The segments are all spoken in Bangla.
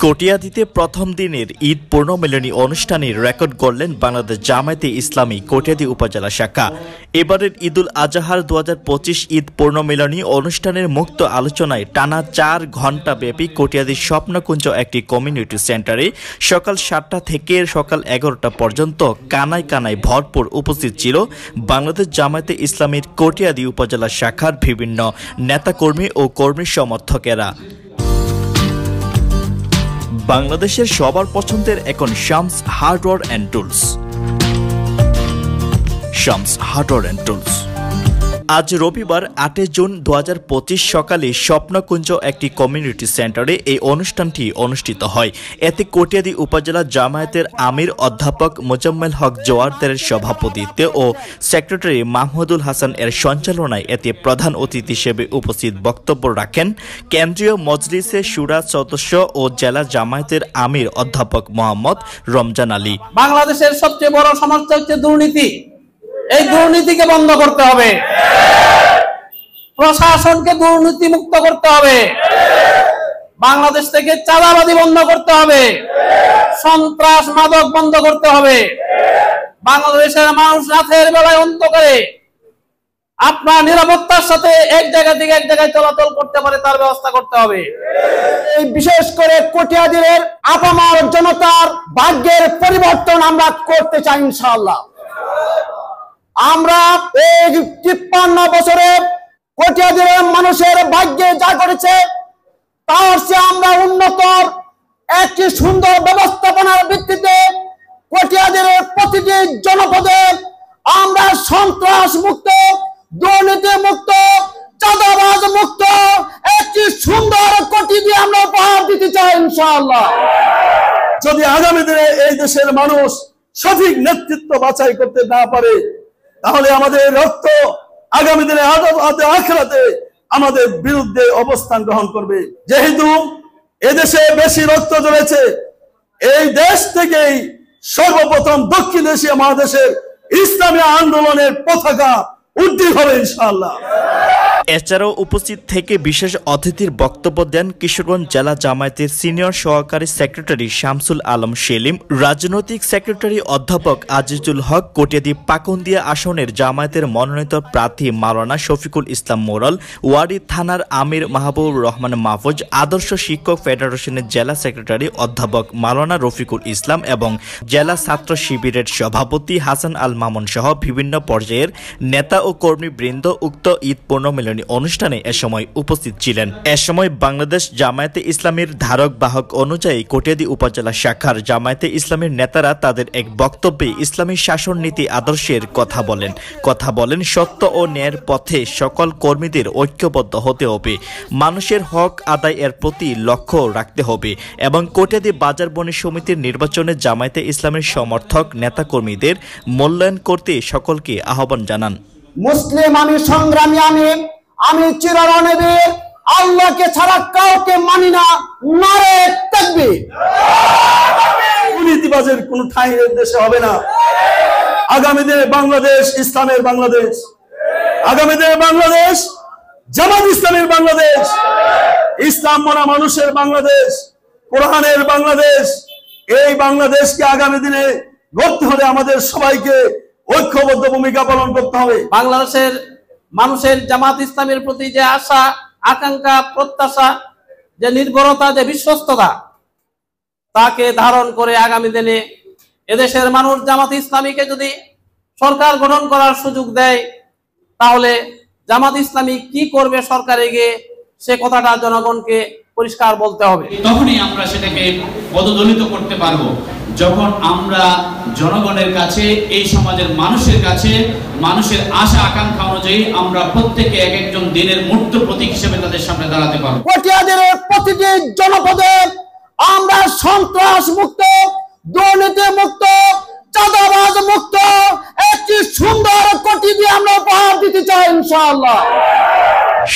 কটিয়াদীতে প্রথম দিনের ঈদ পূর্ণমিলনী অনুষ্ঠানে রেকর্ড গড়লেন বাংলাদেশ জামায়াতে ইসলামী কটিয়াদী উপজেলা শাখা। এবারের ঈদুল আজহার 2025 ঈদ পূর্ণমিলনী অনুষ্ঠানের মুক্ত আলোচনায় টানা 4 ঘণ্টা ব্যাপী কটিয়াদীর স্বপ্নকুঞ্জ একটি কমিউনিটি সেন্টারে সকাল 7টা থেকে সকাল 11টা পর্যন্ত কানায় কানায় ভরপুর উপস্থিত ছিল বাংলাদেশ জামায়াতে ইসলামীর কটিয়াদী উপজেলা শাখার বিভিন্ন নেতাকর্মী ও কর্মী সমর্থকেরা। বাংলাদেশের সবার পছন্দের এখন Shams hardware and tools. Shams hardware and tools. আজ রবিবার 8 জুন 2025 সকালে স্বপ্নকুঞ্জ একটি কমিউনিটি সেন্টারে এই অনুষ্ঠানটি অনুষ্ঠিত হয়। এতে কটিয়াদী উপজেলা জামায়াতের আমির অধ্যাপক মোজাম্মেল হক জোয়ারদারের সভাপতিত্বে ও সেক্রেটারি মাহমুদুল হাসান এর সঞ্চালনায় এতে প্রধান অতিথি হিসেবে উপস্থিত বক্তব্য রাখেন কেন্দ্রীয় মজলিসে শুরা সদস্য ও জেলা জামায়াতের আমির অধ্যাপক মোহাম্মদ রমজান আলী। বাংলাদেশের সবচেয়ে বড় সমস্যা হচ্ছে দুর্নীতি। এই দুর্নীতিকে বন্ধ করতে হবে, প্রশাসনকে দুর্নীতি মুক্ত করতে হবে, বাংলাদেশ থেকে চাঁদাবাজি বন্ধ করতে হবে, সন্ত্রাস মাদক বন্ধ করতে হবে, বাংলাদেশের মানুষ রাতের বেলায় অন্ধকারে আপনার নিরাপত্তার সাথে এক জায়গা থেকে এক জায়গায় চলাচল করতে পারে তার ব্যবস্থা করতে হবে। এই বিশেষ করে কটিয়াদীর আপামর জনতার ভাগ্যের পরিবর্তন আমরা করতে চাই ইনশাআল্লাহ। আমরা এই 53 বছরে কটিয়াদীর মানুষের ভাগ্যে যা করেছে তার চেয়ে আমরা উন্নত একটি সুন্দর ব্যবস্থাপনার ভিত্তিতে কটিয়াদীর প্রতিটি জনপদে আমরা সন্ত্রাস মুক্ত, দুর্নীতি মুক্ত, চাঁদাবাজ মুক্ত একটি সুন্দর কটিয়াদী আমরা উপহার দিতে চাই ইনশাআল্লাহ। যদি আগামী দিনে এই দেশের মানুষ সঠিক নেতৃত্ব বাছাই করতে না পারে তাহলে আমাদের রক্ত আগামী দিনে আখিরাতে আমাদের বিরুদ্ধে অবস্থান গ্রহণ করবে। যেহেতু এদেশে বেশি রক্ত ঝরেছে, এই দেশ থেকেই সর্বপ্রথম দক্ষিণ এশিয়া মহাদেশের ইসলামী আন্দোলনের পতাকা উড্ডীন হবে ইনশাআল্লাহ। এছাড়াও উপস্থিত থেকে বিশেষ অতিথির বক্তব্য দেন কিশোরগঞ্জ জেলা জামায়াতের সিনিয়র সহকারী সেক্রেটারি শামসুল আলম সেলিম, রাজনৈতিক সেক্রেটারি অধ্যাপক আজিজুল হক, কটিয়াদী পাকুন্দিয়া আসনের জামায়াতের মনোনীত প্রার্থী মাওলানা শফিকুল ইসলাম মোরাল, ওয়ারী থানার আমির মাহবুবুর রহমান মাহফুজ, আদর্শ শিক্ষক ফেডারেশনের জেলা সেক্রেটারি অধ্যাপক মাওলানা রফিকুল ইসলাম এবং জেলা ছাত্র শিবিরের সভাপতি হাসান আল মামুন সহ বিভিন্ন পর্যায়ের নেতা ও কর্মীবৃন্দ উক্ত ঈদ পূর্ণমিলনী অনুষ্ঠানে এ সময় উপস্থিত ছিলেন। এ সময় বাংলাদেশ জামায়াতে ইসলামীর ধারক বাহক অনুযায়ী কটিয়াদী উপজেলা শাখার জামায়াতে ইসলামীর নেতারা তাদের এক বক্তব্যে ইসলামী শাসন নীতি আদর্শের কথা বলেন সত্য ও ন্যায়ের পথে সকল কর্মীদের ঐক্যবদ্ধ হতে হবে, মানুষের হক আদায় এর প্রতি লক্ষ্য রাখতে হবে এবং কটিয়াদী বাজার বণি সমিতির নির্বাচনে জামায়াতে ইসলামীর সমর্থক নেতাকর্মীদের মূল্যায়ন করতে সকলকে আহ্বান জানান। মুসলিম আমি, সংগ্রামী আমি চিররণবীর, আল্লাহকে ছাড়া কাউকে মানি না, নারে তাকবীর। দুর্নীতিবাজের কোন ঠাঁই এই দেশে হবে না। আগামী দিনে বাংলাদেশ ইসলামের বাংলাদেশ, আগামী দিনে বাংলাদেশ জামাত ইসলামের বাংলাদেশ, ইসলাম মানা মানুষের বাংলাদেশ, কোরআনের বাংলাদেশ। এই বাংলাদেশকে আগামী দিনে গড়তে হলে আমাদের সবাইকে ঐক্যবদ্ধ ভূমিকা পালন করতে হবে। বাংলাদেশের মানুষের জামাত ইসলামের প্রতি যে আশা, আকাঙ্ক্ষা, প্রত্যাশা, যে নির্ভরতা, যে বিশ্বস্ততা, তাকে ধারণ করে আগামী দিনে এদেশের মানুষ জামাত ইসলামীকে যদি সরকার গঠন করার সুযোগ দেয় তাহলে জামাত ইসলামী কি করবে সরকারে গিয়ে সে কথাটা জনগণকে পরিষ্কার বলতে হবে। তখনই আমরা সেটাকে পদদলিত করতে পারবো যখন আমরা জনগণের কাছে, এই সমাজের মানুষের কাছে, মানুষের আশা আকাঙ্ক্ষা অনুযায়ী আমরা প্রত্যেকে এক একজন দিনের মূর্ত প্রতীক হিসেবে তাদের সামনে দাঁড়াতে পারবো। কটিয়াদীর প্রতিটি জনপদে আমরা সন্ত্রাস মুক্ত, দুর্নীতি মুক্ত, চাঁদাবাজ মুক্ত একটি সুন্দর কটিয়াদী আমরা উপহার দিতে চাই ইনশাআল্লাহ।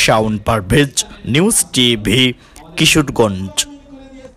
Shaon Parvez, news TV, Kishoreganj.